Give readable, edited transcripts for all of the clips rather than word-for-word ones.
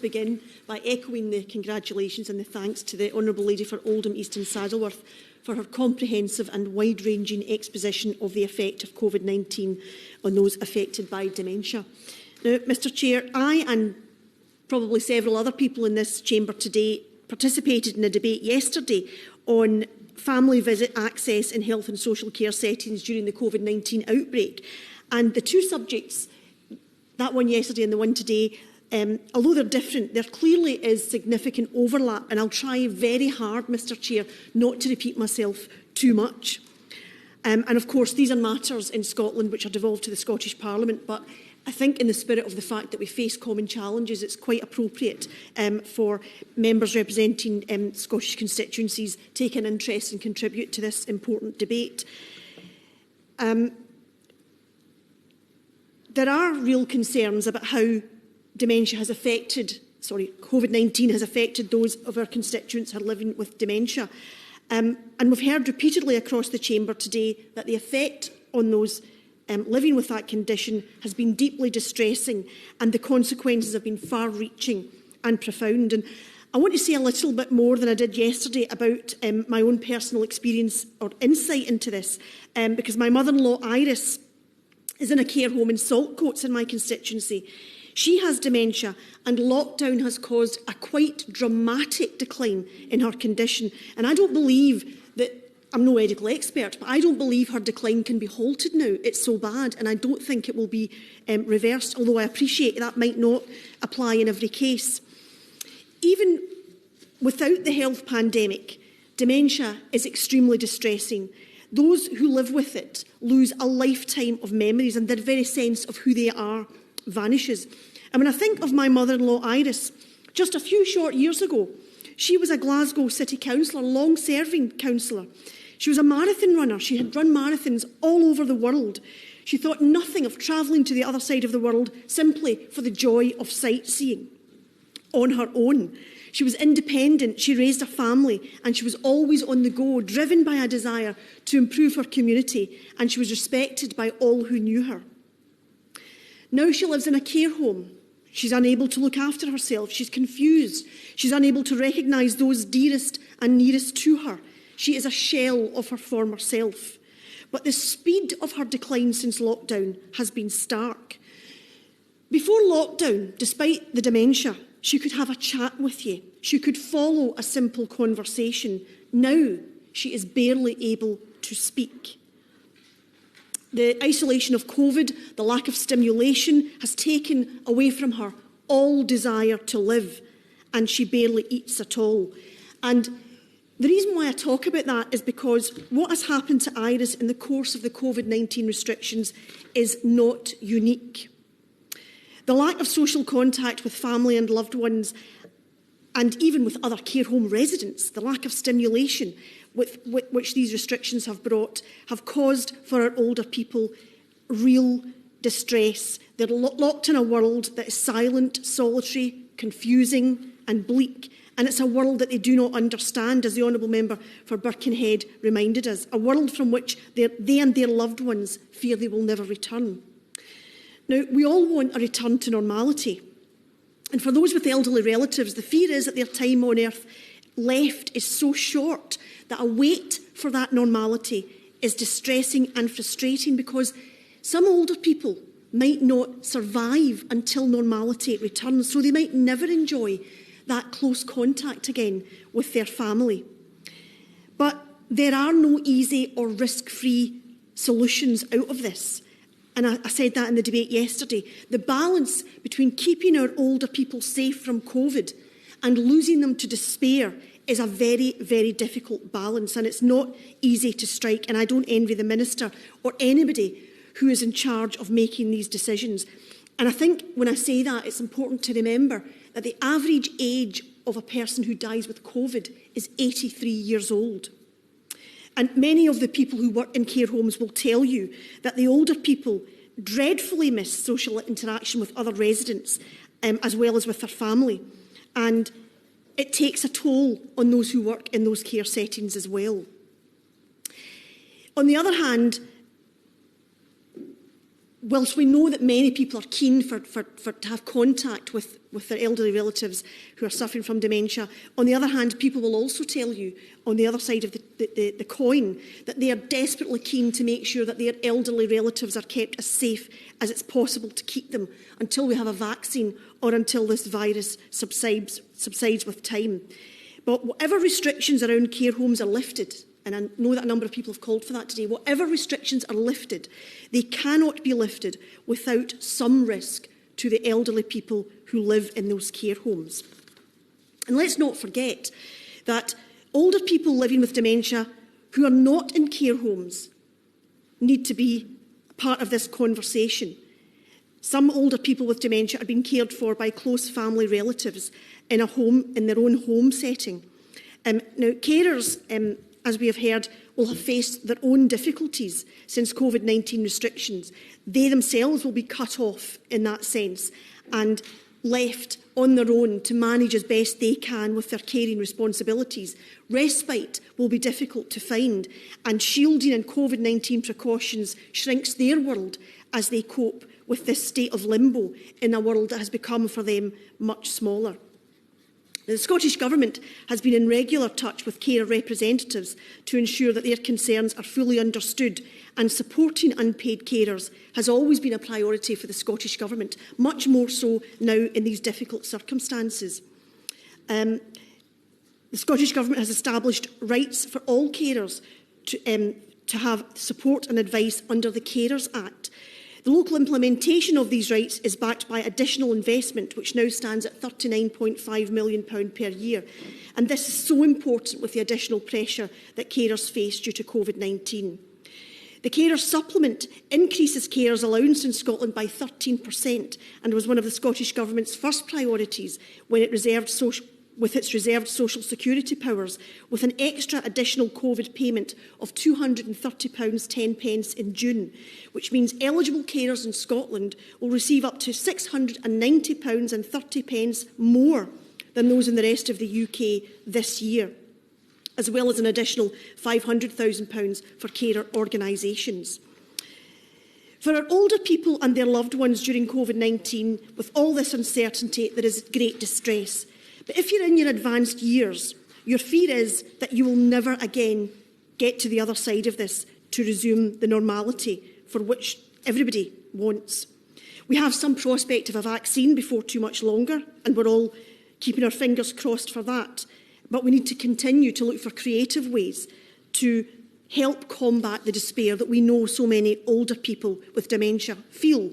begin by echoing the congratulations and the thanks to the Honourable Lady for Oldham, East and Saddleworth for her comprehensive and wide-ranging exposition of the effect of Covid-19 on those affected by dementia. Now, Mr Chair, I and probably several other people in this chamber today participated in a debate yesterday on family visit access in health and social care settings during the Covid-19 outbreak. And the two subjects, that one yesterday and the one today, although they're different, there clearly is significant overlap, and I'll try very hard, Mr Chair, not to repeat myself too much. And of course, these are matters in Scotland which are devolved to the Scottish Parliament, but I think in the spirit of the fact that we face common challenges, it's quite appropriate for members representing Scottish constituencies take an interest and contribute to this important debate. There are real concerns about how dementia has affected, COVID-19 has affected those of our constituents who are living with dementia. And we've heard repeatedly across the chamber today that the effect on those living with that condition has been deeply distressing, and the consequences have been far-reaching and profound. And I want to say a little bit more than I did yesterday about my own personal experience or insight into this, because my mother-in-law Iris is in a care home in Saltcoats in my constituency. She has dementia, and lockdown has caused a quite dramatic decline in her condition. And I don't believe that, I'm no medical expert, but I don't believe her decline can be halted now. It's so bad, and I don't think it will be reversed, although I appreciate that might not apply in every case. Even without the health pandemic, dementia is extremely distressing. Those who live with it lose a lifetime of memories, and their very sense of who they are vanishes. And when I think of my mother-in-law Iris, just a few short years ago, she was a Glasgow City Councillor, long-serving councillor. She was a marathon runner. She had run marathons all over the world. She thought nothing of travelling to the other side of the world simply for the joy of sightseeing on her own. She was independent, she raised a family, and she was always on the go, driven by a desire to improve her community, and she was respected by all who knew her. Now she lives in a care home. She's unable to look after herself. She's confused. She's unable to recognise those dearest and nearest to her. She is a shell of her former self. But the speed of her decline since lockdown has been stark. Before lockdown, despite the dementia, she could have a chat with you. She could follow a simple conversation. Now she is barely able to speak. The isolation of COVID, the lack of stimulation, has taken away from her all desire to live, and she barely eats at all. And the reason why I talk about that is because what has happened to Iris in the course of the COVID-19 restrictions is not unique. The lack of social contact with family and loved ones, and even with other care home residents, the lack of stimulation which these restrictions have brought, have caused for our older people real distress. They're locked in a world that is silent, solitary, confusing and bleak. And it's a world that they do not understand, as the Honourable Member for Birkenhead reminded us, a world from which they and their loved ones fear they will never return. Now, we all want a return to normality. And for those with elderly relatives, the fear is that their time on earth left is so short that a wait for that normality is distressing and frustrating, because some older people might not survive until normality returns, so they might never enjoy that close contact again with their family. But there are no easy or risk-free solutions out of this. And I said that in the debate yesterday. The balance between keeping our older people safe from COVID and losing them to despair is a very, very difficult balance, and it's not easy to strike, and I don't envy the Minister or anybody who is in charge of making these decisions. And I think when I say that, it's important to remember that the average age of a person who dies with COVID is 83 years old. And many of the people who work in care homes will tell you that the older people dreadfully miss social interaction with other residents, as well as with their family. And it takes a toll on those who work in those care settings as well. On the other hand, whilst we know that many people are keen to have contact with their elderly relatives who are suffering from dementia, on the other hand, people will also tell you, on the other side of the coin, that they are desperately keen to make sure that their elderly relatives are kept as safe as it's possible to keep them until we have a vaccine or until this virus subsides with time. But whatever restrictions around care homes are lifted, and I know that a number of people have called for that today, whatever restrictions are lifted, they cannot be lifted without some risk to the elderly people who live in those care homes. And let's not forget that older people living with dementia who are not in care homes need to be part of this conversation. Some older people with dementia are being cared for by close family relatives in their own home setting. Now, carers, as we have heard, will have faced their own difficulties since Covid-19 restrictions. They themselves will be cut off in that sense and left on their own to manage as best they can with their caring responsibilities. Respite will be difficult to find, and shielding and Covid-19 precautions shrinks their world as they cope with this state of limbo in a world that has become for them much smaller. The Scottish Government has been in regular touch with carer representatives to ensure that their concerns are fully understood, and supporting unpaid carers has always been a priority for the Scottish Government, much more so now in these difficult circumstances. The Scottish Government has established rights for all carers to have support and advice under the Carers Act. The local implementation of these rights is backed by additional investment, which now stands at £39.5 million per year. And this is so important with the additional pressure that carers face due to Covid-19. The Carer Supplement increases carers' allowance in Scotland by 13% and was one of the Scottish Government's first priorities when it with its reserved social security powers, with an extra additional Covid payment of £230.10 in June, which means eligible carers in Scotland will receive up to £690.30 more than those in the rest of the UK this year, as well as an additional £500,000 for carer organisations. For our older people and their loved ones during Covid-19, with all this uncertainty, there is great distress. But if you're in your advanced years, your fear is that you will never again get to the other side of this to resume the normality for which everybody wants. We have some prospect of a vaccine before too much longer, and we're all keeping our fingers crossed for that. But we need to continue to look for creative ways to help combat the despair that we know so many older people with dementia feel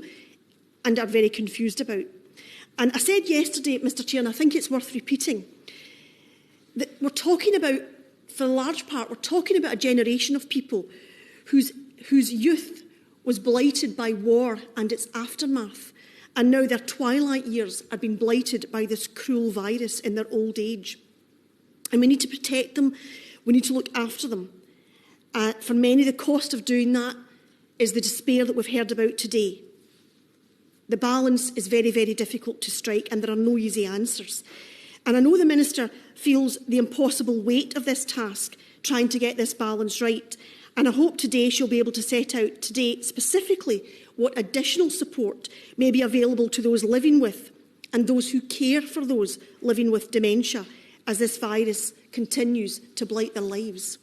and are very confused about. And I said yesterday, Mr Chair, and I think it's worth repeating, that we're talking about, for a large part, we're talking about a generation of people whose youth was blighted by war and its aftermath, and now their twilight years are being blighted by this cruel virus in their old age. And we need to protect them, we need to look after them. For many, the cost of doing that is the despair that we've heard about today. The balance is very, very difficult to strike, and there are no easy answers. And I know the Minister feels the impossible weight of this task, trying to get this balance right. And I hope today she'll be able to set out today specifically what additional support may be available to those living with and those who care for those living with dementia as this virus continues to blight their lives.